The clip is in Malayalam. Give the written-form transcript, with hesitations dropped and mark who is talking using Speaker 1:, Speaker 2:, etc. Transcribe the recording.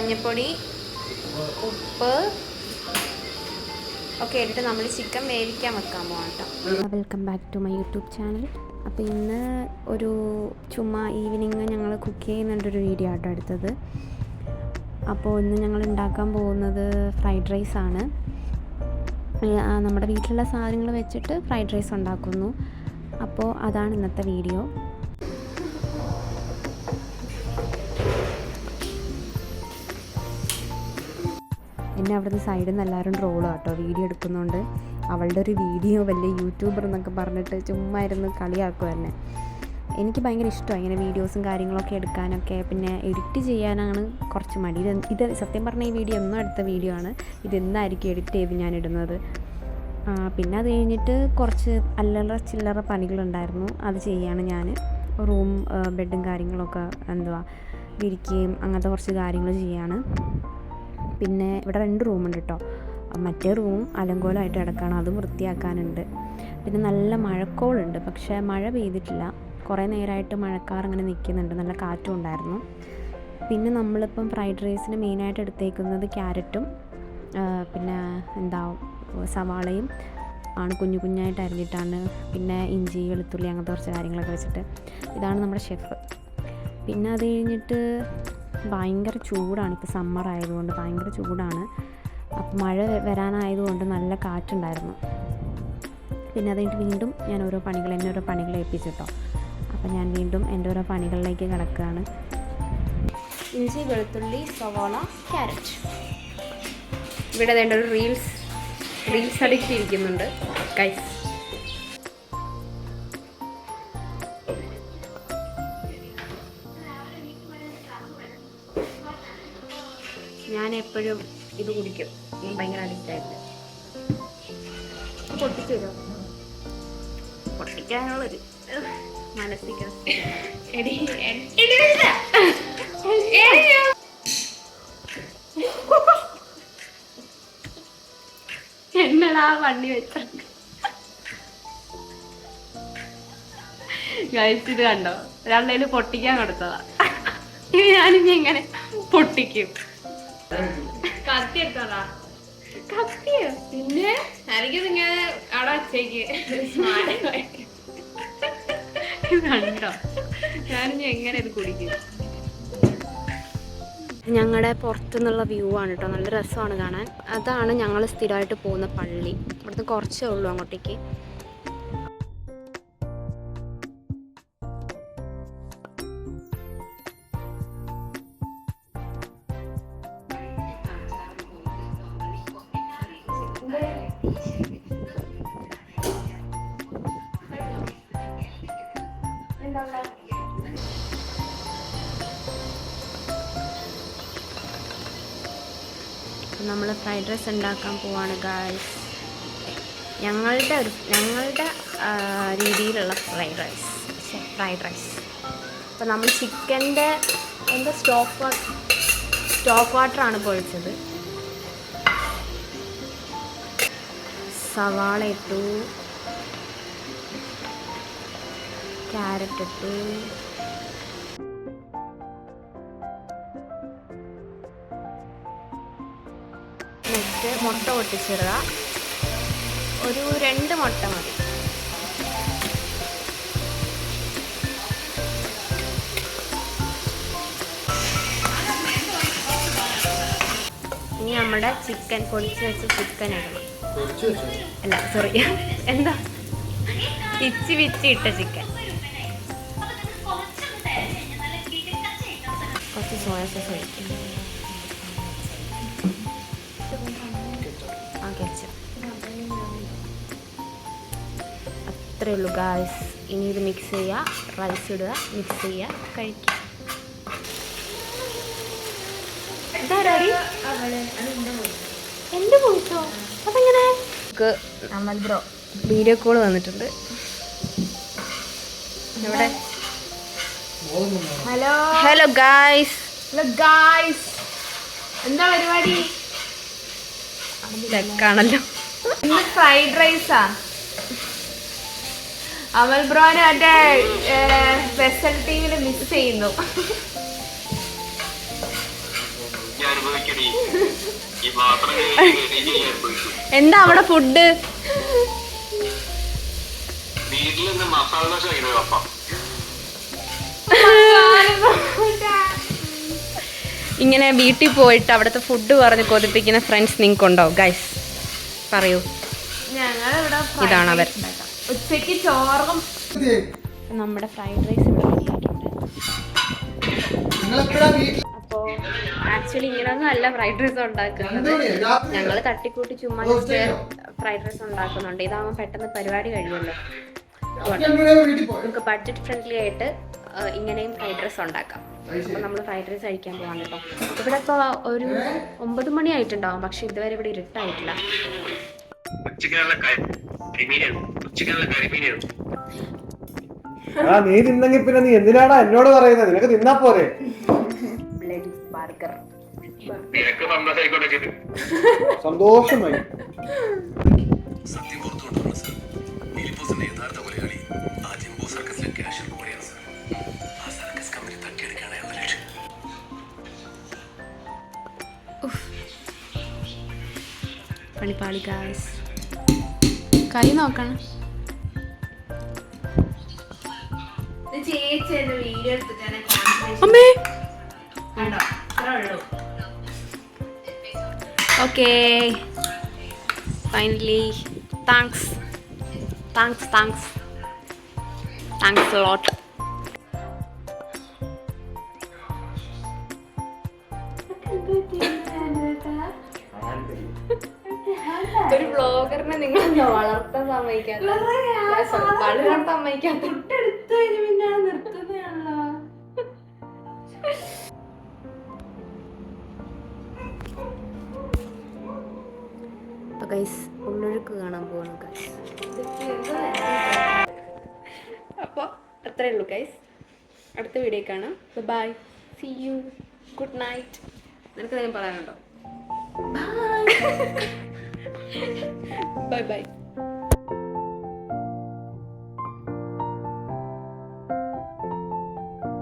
Speaker 1: മഞ്ഞൾപ്പൊടി, ഉപ്പ് ഒക്കെ ഇട്ടിട്ട് നമ്മൾ ചിക്കൻ വേവിക്കാൻ വെക്കാൻ പോകാം കേട്ടോ. Welcome back to my YouTube channel. അപ്പോൾ ഇന്ന് ഒരു ചുമ്മാ ഈവനിങ് ഞങ്ങൾ കുക്ക് ചെയ്യുന്നുണ്ടൊരു വീഡിയോ ആട്ടോ എടുത്തത്. അപ്പോൾ ഇന്ന് ഞങ്ങൾ ഉണ്ടാക്കാൻ പോകുന്നത് ഫ്രൈഡ് റൈസാണ്. നമ്മുടെ വീട്ടിലുള്ള സാധനങ്ങൾ വെച്ചിട്ട് ഫ്രൈഡ് റൈസ് ഉണ്ടാക്കുന്നു. അപ്പോൾ അതാണ് ഇന്നത്തെ വീഡിയോ. എന്നെ അവിടുന്ന് സൈഡിൽ നിന്ന് എല്ലാവരും ട്രോളും കേട്ടോ, വീഡിയോ എടുക്കുന്നുണ്ട്. അവളുടെ ഒരു വീഡിയോ വലിയ യൂട്യൂബർ എന്നൊക്കെ പറഞ്ഞിട്ട് ചുമ്മാ ഇരുന്ന് കളിയാക്കും എന്നെ. എനിക്ക് ഭയങ്കര ഇഷ്ടമാണ് ഇങ്ങനെ വീഡിയോസും കാര്യങ്ങളൊക്കെ എടുക്കാനൊക്കെ. പിന്നെ എഡിറ്റ് ചെയ്യാനാണ് കുറച്ച് മടി. ഇത് സത്യം പറഞ്ഞാൽ ഈ വീഡിയോ ഒന്നും അടുത്ത വീഡിയോ ആണ്. ഇതെന്നായിരിക്കും എഡിറ്റ് ചെയ്ത് ഞാൻ ഇടുന്നത്. പിന്നെ അത് കഴിഞ്ഞിട്ട് കുറച്ച് അല്ലറ ചില്ലറ പണികളുണ്ടായിരുന്നു, അത് ചെയ്യാണ് ഞാൻ. റൂം ബെഡും കാര്യങ്ങളൊക്കെ വിരിക്കുകയും അങ്ങനത്തെ കുറച്ച് കാര്യങ്ങൾ ചെയ്യാണ്. പിന്നെ ഇവിടെ 2 റൂമുണ്ട് കേട്ടോ. മറ്റേ റൂം അലങ്കോലമായിട്ട് കിടക്കുകയാണ്, അതും വൃത്തിയാക്കാനുണ്ട്. പിന്നെ നല്ല മഴക്കോളുണ്ട്, പക്ഷേ മഴ പെയ്തിട്ടില്ല. കുറേ നേരമായിട്ട് മഴക്കാർ അങ്ങനെ നിൽക്കുന്നുണ്ട്, നല്ല കാറ്റും ഉണ്ടായിരുന്നു. പിന്നെ നമ്മളിപ്പം ഫ്രൈഡ് റൈസിന് മെയിനായിട്ട് എടുത്തേക്കുന്നത് ക്യാരറ്റും പിന്നെ സവാളയും ആണ്, കുഞ്ഞു കുഞ്ഞായിട്ട് അരിഞ്ഞിട്ടാണ്. പിന്നെ ഇഞ്ചി, വെളുത്തുള്ളി അങ്ങനത്തെ കുറച്ച് കാര്യങ്ങളൊക്കെ വെച്ചിട്ട്. ഇതാണ് നമ്മുടെ ഷെഫ്. പിന്നെ അത് കഴിഞ്ഞിട്ട് ഭയങ്കര ചൂടാണ്. ഇപ്പോൾ സമ്മർ ആയതുകൊണ്ട് ഭയങ്കര ചൂടാണ്. അപ്പോൾ മഴ വരാനായതുകൊണ്ട് നല്ല കാറ്റുണ്ടായിരുന്നു. പിന്നെ അത് കഴിഞ്ഞിട്ട് വീണ്ടും ഞാൻ ഓരോ പണികൾ ഏൽപ്പിച്ചിട്ടോ. അപ്പോൾ ഞാൻ വീണ്ടും എൻ്റെ ഓരോ പണികളിലേക്ക് കിടക്കുകയാണ്. ഇഞ്ചി, വെളുത്തുള്ളി, സവാള, ക്യാരറ്റ്. ഇവിടെ വേണ്ട ഒരു റീൽസ് അടിച്ച് ഇരിക്കുന്നുണ്ട് ഗൈസ്. ഞാൻ എപ്പോഴും ഇത് കുടിക്കും, ഞാൻ ഭയങ്കര അഡിക്റ്റായിട്ട്. പൊട്ടിക്കാനുള്ളൊരു മനസ്സിക്ക് എന്നടാ വണ്ടി വെച്ച ഗൈസ്, ഇത് കണ്ടോ, ഒരാളുടെ പൊട്ടിക്കാൻ കൊടുത്തതാ. ഇത് ഞാനിനി എങ്ങനെ പൊട്ടിക്കും? കത്തി എടുത്തോടാ. കത്തിയോ? പിന്നെ എനിക്കിതിങ്ങനെ അവിടെ വച്ചേക്ക് കണ്ടോ, ഞാനിനി എങ്ങനെ ഇത് കുടിക്കും? ഞങ്ങളുടെ പുറത്തുനിന്നുള്ള വ്യൂ ആണ് കേട്ടോ, നല്ല രസമാണ് കാണാൻ. അതാണ് ഞങ്ങൾ സ്ഥിരമായിട്ട് പോകുന്ന പള്ളി. ഇവിടുന്ന് കുറച്ചേ ഉള്ളൂ അങ്ങോട്ടേക്ക്. നമ്മൾ ഫ്രൈഡ് റൈസ് ഉണ്ടാക്കാൻ പോവാണ് ഗായ്സ്. ഞങ്ങളുടെ രീതിയിലുള്ള ഫ്രൈഡ് റൈസ്. അപ്പോൾ നമ്മൾ ചിക്കൻ്റെ സ്റ്റോക്ക് വാട്ടറാണ് പൊഴിച്ചത്. സവാള ഇട്ടു, ക്യാരറ്റ് ഇട്ടു, നെക്സ്റ്റ് മുട്ട പൊട്ടിച്ചിടുക. ഒരു 2 മുട്ട മതി. ഇനി നമ്മുടെ ചിക്കൻ, പൊടിച്ച് വെച്ച ചിക്കൻ ഇടണം. അല്ല സോറി, പിച്ചി ഇട്ട ചിക്കൻ. കുറച്ച് സോയാ സോസ് ഒഴിക്കും. അത്രേ ഉള്ളൂ ഗായ്സ്. ഇനി ഇത് മിക്സ് ചെയ്യുക, റൈസ് ഇടുക, മിക്സ് ചെയ്യുക, കഴിക്കുക. എൻ്റെ പോയിട്ടോ അതെങ്ങനെ? ബ്രോ വീഡിയോ കോൾ വന്നിട്ടുണ്ട്. ഇവിടെ ഹലോ ഗായ്സ്. എന്താ പരിപാടി? ാണല്ലോ ഫ്രൈഡ് റൈസാ. അമൽ ബ്രോനെ മറ്റേ വെസൽ ടീമിൽ മിസ് ചെയ്യുന്നു. എന്താ അവിടെ ഫുഡ്? ഇങ്ങനെ വീട്ടിൽ പോയിട്ട് അവിടുത്തെ ഫുഡ് പറഞ്ഞ് കൊതിപ്പിക്കുന്ന ഫ്രണ്ട്സ് നിങ്ങൾക്കുണ്ടോ ഗൈസ്? പറയൂ. ഇതാണ് അവർ.
Speaker 2: ഉച്ചക്ക് ചോറും
Speaker 1: നമ്മുടെ ഫ്രൈഡ് റൈസ് ഇവിടെ റെഡിയായിട്ടുണ്ട്. അപ്പോൾ ആക്ച്വലി ഇങ്ങനെയൊന്നും അല്ല ഫ്രൈഡ് റൈസ് ഉണ്ടാക്കുന്നത്. ഞങ്ങൾ തട്ടിക്കൂട്ടി ചുമ്മാ ജസ്റ്റ് ഫ്രൈഡ് റൈസ് ഉണ്ടാക്കുന്നുണ്ട്. ഇതാകുമ്പോൾ പെട്ടെന്ന് പരിപാടി കഴിയുമല്ലോ. നമുക്ക് ബഡ്ജറ്റ് ഫ്രണ്ട്ലി ആയിട്ട് ഇങ്ങനെയും ഫ്രൈഡ് റൈസ് ഉണ്ടാക്കാം. അപ്പോൾ നമ്മൾ ഫ്രൈഡ് റൈസ് കഴിക്കാൻ പോകാൻ കേട്ടോ. ഇവിടെ ഇപ്പോൾ ഒരു 9 മണി ആയിട്ടുണ്ടാവും, പക്ഷെ ഇതുവരെ ഇവിടെ ഇരുട്ടായിട്ടില്ല.
Speaker 3: നീ തിന്നെങ്കിൽ പിന്നെ നീ എന്തിനാടാ എന്നോട് പറയുന്നത്? നിനക്ക് തിന്നാ പോരെ. സന്തോഷമായി.
Speaker 1: പണിപ്പാളി ഗായ്സ്, കൈ നോക്കണം. അമ്മേ ഓക്കേ ഫൈനലി. Thanks lot. ഒരു ബ്ലോഗറിനെ നിങ്ങൾ വളർത്താൻ സമ്മതിക്കാത്ത, വളരാൻ സമ്മതിക്കാത്ത. അപ്പൊ ഗൈസ് ഉള്ളൊഴുക്ക് കാണാൻ പോവാണ് ഗൈസ്. അപ്പോൾ അത്രേ ഉള്ളൂ ഗൈസ്. അടുത്ത വീഡിയോ കാണാം. Bye, see you, good night. നിനക്ക് എന്തെങ്കിലും പറയാനുണ്ടോ? Bye by.